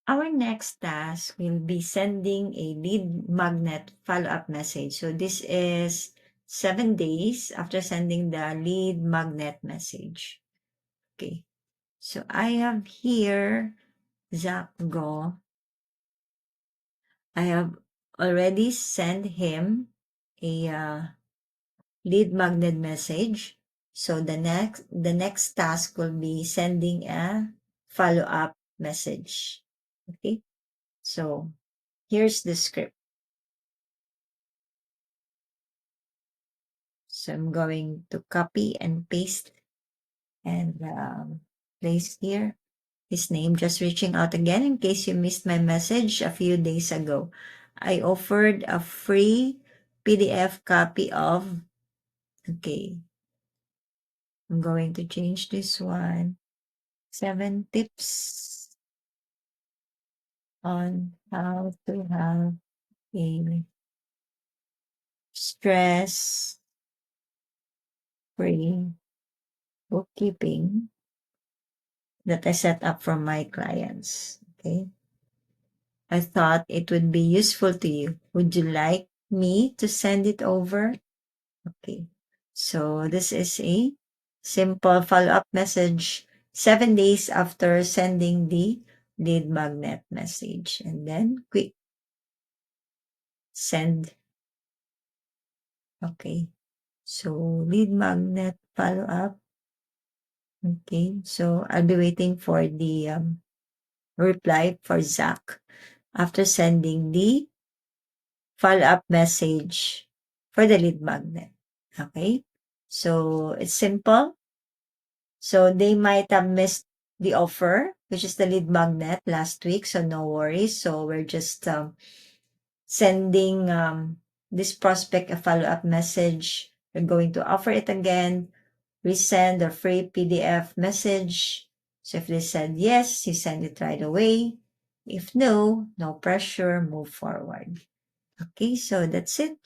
Our next task will be sending a lead magnet follow-up message. So this is 7 days after sending the lead magnet message. Okay. So I have here Zach Go. I have already sent him a lead magnet message. So the next task will be sending a follow-up message. Okay. So here's the script. So I'm going to copy and paste and place here his name. Just reaching out again in case you missed my message a few days ago. I offered a free PDF copy of, okay, I'm going to change this one. 7 tips on how to have a stress-free bookkeeping that I set up for my clients. Okay. I thought it would be useful to you. Would you like me to send it over? Okay. So this is a simple follow-up message 7 days after sending the lead magnet message. And then quick send. Okay. So lead magnet follow-up. Okay. So I'll be waiting for the reply for Zach after sending the follow-up message for the lead magnet. Okay? So it's simple. So they might have missed the offer, which is the lead magnet last week. So no worries. So we're just sending this prospect a follow-up message. We're going to offer it again. Resend a free PDF message. So if they said yes, you send it right away. If no, no pressure, move forward. Okay, so that's it.